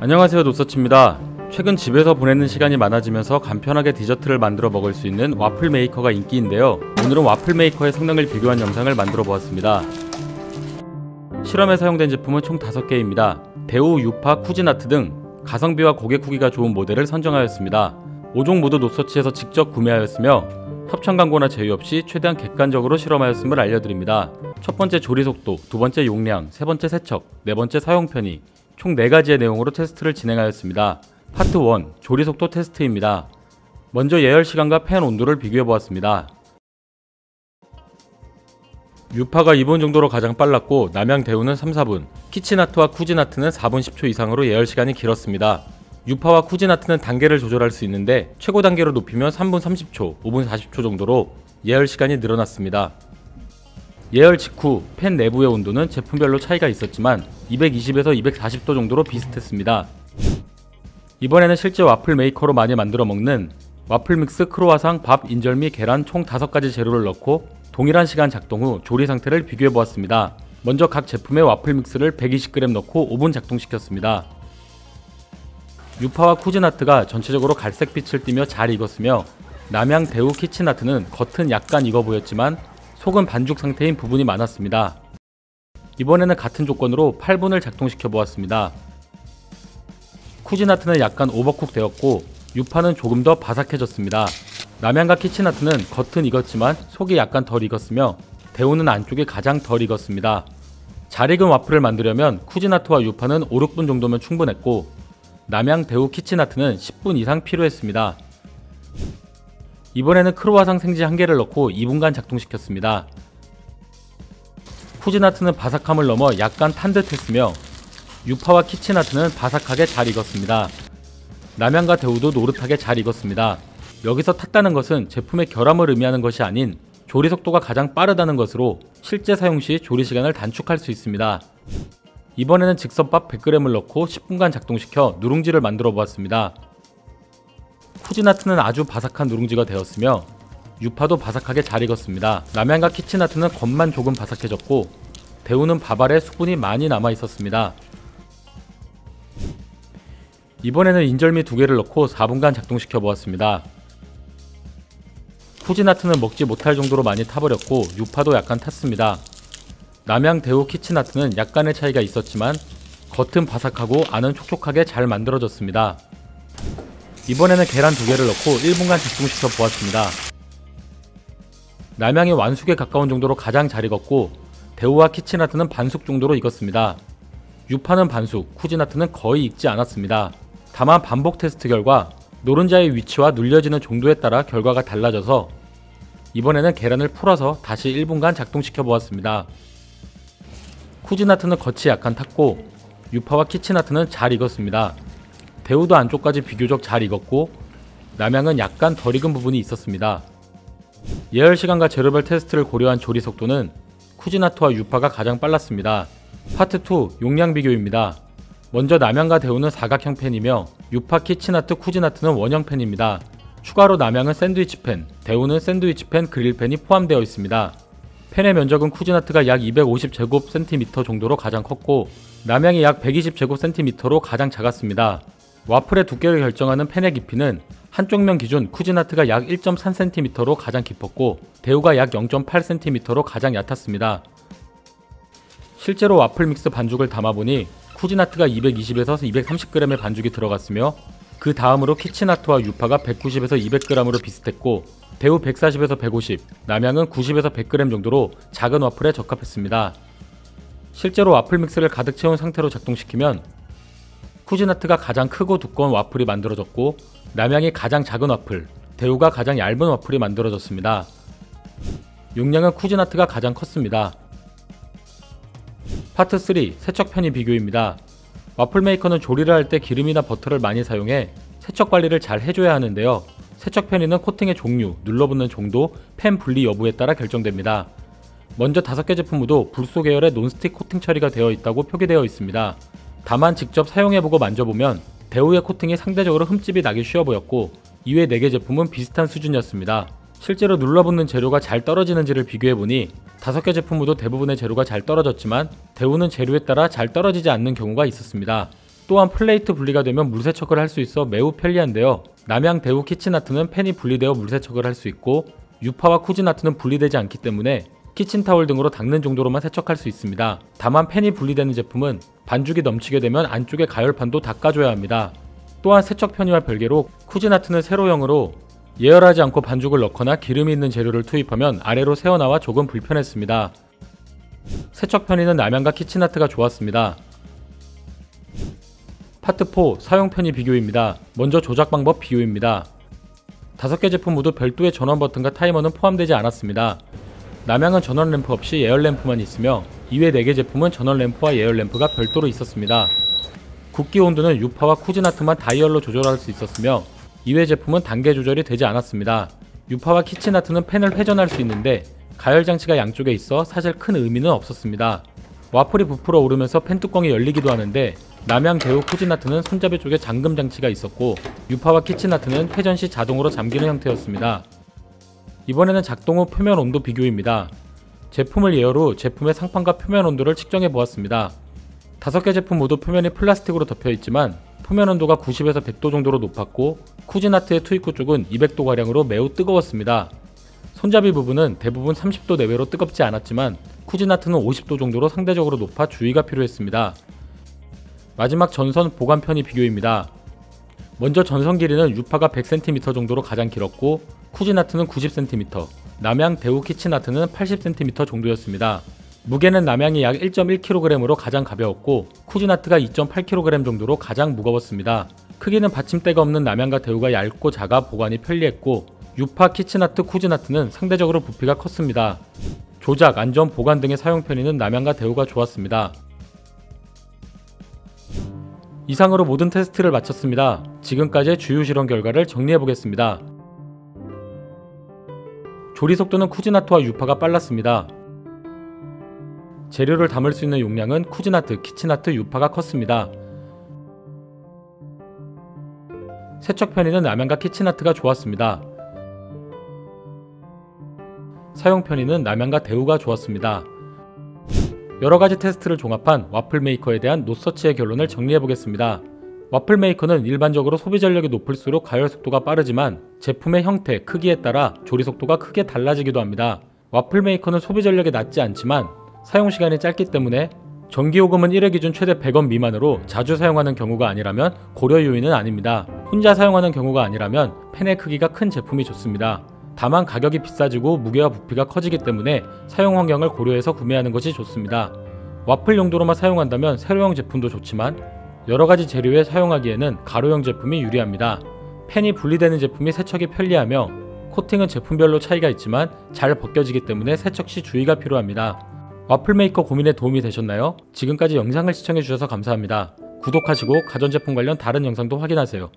안녕하세요, 노서치입니다. 최근 집에서 보내는 시간이 많아지면서 간편하게 디저트를 만들어 먹을 수 있는 와플 메이커가 인기인데요. 오늘은 와플 메이커의 성능을 비교한 영상을 만들어 보았습니다. 실험에 사용된 제품은 총 5개입니다. 대우, 유파, 쿠지나트 등 가성비와 고객 후기가 좋은 모델을 선정하였습니다. 5종 모두 노서치에서 직접 구매하였으며 협찬 광고나 제휴 없이 최대한 객관적으로 실험하였음을 알려드립니다. 첫 번째 조리 속도, 두 번째 용량, 세 번째 세척, 네 번째 사용 편의, 총 4가지의 내용으로 테스트를 진행하였습니다. 파트 1, 조리 속도 테스트입니다. 먼저 예열 시간과 팬 온도를 비교해 보았습니다. 유파가 2분 정도로 가장 빨랐고 남양 대우는 3-4분, 키치나트와 쿠지나트는 4분 10초 이상으로 예열 시간이 길었습니다. 유파와 쿠지나트는 단계를 조절할 수 있는데 최고 단계로 높이면 3분 30초, 5분 40초 정도로 예열 시간이 늘어났습니다. 예열 직후 팬 내부의 온도는 제품별로 차이가 있었지만 220에서 240도 정도로 비슷했습니다. 이번에는 실제 와플 메이커로 많이 만들어 먹는 와플 믹스, 크로와상, 밥, 인절미, 계란 총 5가지 재료를 넣고 동일한 시간 작동 후 조리 상태를 비교해 보았습니다. 먼저 각 제품의 와플 믹스를 120g 넣고 5분 작동시켰습니다. 유파와 쿠지나트가 전체적으로 갈색빛을 띠며 잘 익었으며 남양 대우 키치나트는 겉은 약간 익어 보였지만 속은 반죽 상태인 부분이 많았습니다. 이번에는 같은 조건으로 8분을 작동시켜 보았습니다. 쿠지나트는 약간 오버쿡 되었고 유파는 조금 더 바삭해졌습니다. 남양과 키치나트는 겉은 익었지만 속이 약간 덜 익었으며 대우는 안쪽이 가장 덜 익었습니다. 잘 익은 와플을 만들려면 쿠지나트와 유파는 5-6분 정도면 충분했고 남양 대우 키치나트는 10분 이상 필요했습니다. 이번에는 크로와상 생지 1개를 넣고 2분간 작동시켰습니다. 쿠지나트는 바삭함을 넘어 약간 탄 듯했으며 유파와 키치나트는 바삭하게 잘 익었습니다. 남양과 대우도 노릇하게 잘 익었습니다. 여기서 탔다는 것은 제품의 결함을 의미하는 것이 아닌 조리 속도가 가장 빠르다는 것으로 실제 사용 시 조리 시간을 단축할 수 있습니다. 이번에는 즉석밥 100g을 넣고 10분간 작동시켜 누룽지를 만들어 보았습니다. 쿠지나트는 아주 바삭한 누룽지가 되었으며 유파도 바삭하게 잘 익었습니다. 남양과 키치나트는 겉만 조금 바삭해졌고 대우는 밥알에 수분이 많이 남아 있었습니다. 이번에는 인절미 2개를 넣고 4분간 작동시켜 보았습니다. 쿠지나트는 먹지 못할 정도로 많이 타버렸고 유파도 약간 탔습니다. 남양 대우 키치나트는 약간의 차이가 있었지만 겉은 바삭하고 안은 촉촉하게 잘 만들어졌습니다. 이번에는 계란 2개를 넣고 1분간 작동시켜 보았습니다. 남양이 완숙에 가까운 정도로 가장 잘 익었고 대우와 키치나트는 반숙 정도로 익었습니다. 유파는 반숙, 쿠지나트는 거의 익지 않았습니다. 다만 반복 테스트 결과 노른자의 위치와 눌려지는 정도에 따라 결과가 달라져서 이번에는 계란을 풀어서 다시 1분간 작동시켜 보았습니다. 쿠지나트는 겉이 약간 탔고 유파와 키치나트는 잘 익었습니다. 대우도 안쪽까지 비교적 잘 익었고 남양은 약간 덜 익은 부분이 있었습니다. 예열 시간과 재료별 테스트를 고려한 조리 속도는 쿠지나트와 유파가 가장 빨랐습니다. 파트 2, 용량 비교입니다. 먼저 남양과 대우는 사각형 팬이며 유파, 키치나트, 쿠지나트는 원형 팬입니다. 추가로 남양은 샌드위치 팬, 대우는 샌드위치 팬, 그릴 팬이 포함되어 있습니다. 팬의 면적은 쿠지나트가 약 250제곱cm 정도로 가장 컸고 남양이 약 120제곱cm로 가장 작았습니다. 와플의 두께를 결정하는 팬의 깊이는 한쪽 면 기준 쿠지나트가 약 1.3cm로 가장 깊었고 대우가 약 0.8cm로 가장 얕았습니다. 실제로 와플 믹스 반죽을 담아보니 쿠지나트가 220에서 230g의 반죽이 들어갔으며 그 다음으로 키치나트와 유파가 190에서 200g으로 비슷했고 대우 140에서 150, 남양은 90에서 100g 정도로 작은 와플에 적합했습니다. 실제로 와플 믹스를 가득 채운 상태로 작동시키면 쿠지나트가 가장 크고 두꺼운 와플이 만들어졌고 남양이 가장 작은 와플, 대우가 가장 얇은 와플이 만들어졌습니다. 용량은 쿠지나트가 가장 컸습니다. 파트 3, 세척 편의 비교입니다. 와플 메이커는 조리를 할 때 기름이나 버터를 많이 사용해 세척 관리를 잘 해줘야 하는데요. 세척 편의는 코팅의 종류, 눌러붙는 정도, 팬 분리 여부에 따라 결정됩니다. 먼저 5개 제품 모두 불소 계열의 논스틱 코팅 처리가 되어 있다고 표기되어 있습니다. 다만 직접 사용해보고 만져보면 대우의 코팅이 상대적으로 흠집이 나기 쉬워 보였고 이외 4개 제품은 비슷한 수준이었습니다. 실제로 눌러붙는 재료가 잘 떨어지는지를 비교해보니 5개 제품 모두 대부분의 재료가 잘 떨어졌지만 대우는 재료에 따라 잘 떨어지지 않는 경우가 있었습니다. 또한 플레이트 분리가 되면 물세척을 할 수 있어 매우 편리한데요. 남양 대우 키친아트는 팬이 분리되어 물세척을 할 수 있고 유파와 쿠진아트는 분리되지 않기 때문에 키친타월 등으로 닦는 정도로만 세척할 수 있습니다. 다만 팬이 분리되는 제품은 반죽이 넘치게 되면 안쪽의 가열판도 닦아줘야 합니다. 또한 세척 편의와 별개로 쿠진아트는 세로형으로 예열하지 않고 반죽을 넣거나 기름이 있는 재료를 투입하면 아래로 새어나와 조금 불편했습니다. 세척 편의는 남양과 키친아트가 좋았습니다. 파트 4 사용 편의 비교입니다. 먼저 조작 방법 비교입니다. 5개 제품 모두 별도의 전원 버튼과 타이머는 포함되지 않았습니다. 남양은 전원 램프 없이 예열 램프만 있으며 이외 4개 제품은 전원 램프와 예열 램프가 별도로 있었습니다. 굽기 온도는 유파와 쿠진아트만 다이얼로 조절할 수 있었으며 이외 제품은 단계 조절이 되지 않았습니다. 유파와 키친아트는 팬을 회전할 수 있는데 가열 장치가 양쪽에 있어 사실 큰 의미는 없었습니다. 와플이 부풀어 오르면서 팬 뚜껑이 열리기도 하는데 남양 대우 쿠진아트는 손잡이 쪽에 잠금 장치가 있었고 유파와 키친아트는 회전 시 자동으로 잠기는 형태였습니다. 이번에는 작동 후 표면 온도 비교입니다. 제품을 예열 후 제품의 상판과 표면 온도를 측정해 보았습니다. 5개 제품 모두 표면이 플라스틱으로 덮여 있지만 표면 온도가 90에서 100도 정도로 높았고 쿠진아트의 투입구 쪽은 200도가량으로 매우 뜨거웠습니다. 손잡이 부분은 대부분 30도 내외로 뜨겁지 않았지만 쿠진아트는 50도 정도로 상대적으로 높아 주의가 필요했습니다. 마지막 전선 보관 편의 비교입니다. 먼저 전선 길이는 유파가 100cm 정도로 가장 길었고 쿠진아트는 90cm, 남양 대우 키친아트는 80cm 정도였습니다. 무게는 남양이 약 1.1kg으로 가장 가벼웠고 쿠진아트가 2.8kg 정도로 가장 무거웠습니다. 크기는 받침대가 없는 남양과 대우가 얇고 작아 보관이 편리했고 유파, 키친아트, 쿠진아트는 상대적으로 부피가 컸습니다. 조작, 안전, 보관 등의 사용 편의는 남양과 대우가 좋았습니다. 이상으로 모든 테스트를 마쳤습니다. 지금까지의 주요 실험 결과를 정리해보겠습니다. 조리 속도는 쿠진아트와 유파가 빨랐습니다. 재료를 담을 수 있는 용량은 쿠진아트, 키친아트, 유파가 컸습니다. 세척 편의는 남양과 키친아트가 좋았습니다. 사용 편의는 남양과 대우가 좋았습니다. 여러가지 테스트를 종합한 와플 메이커에 대한 노서치의 결론을 정리해보겠습니다. 와플 메이커는 일반적으로 소비 전력이 높을수록 가열 속도가 빠르지만 제품의 형태, 크기에 따라 조리 속도가 크게 달라지기도 합니다. 와플 메이커는 소비 전력이 낮지 않지만 사용시간이 짧기 때문에 전기요금은 1회 기준 최대 100원 미만으로 자주 사용하는 경우가 아니라면 고려 요인은 아닙니다. 혼자 사용하는 경우가 아니라면 팬의 크기가 큰 제품이 좋습니다. 다만 가격이 비싸지고 무게와 부피가 커지기 때문에 사용 환경을 고려해서 구매하는 것이 좋습니다. 와플 용도로만 사용한다면 세로형 제품도 좋지만 여러가지 재료에 사용하기에는 가로형 제품이 유리합니다. 팬이 분리되는 제품이 세척이 편리하며 코팅은 제품별로 차이가 있지만 잘 벗겨지기 때문에 세척 시 주의가 필요합니다. 와플 메이커 고민에 도움이 되셨나요? 지금까지 영상을 시청해주셔서 감사합니다. 구독하시고 가전제품 관련 다른 영상도 확인하세요.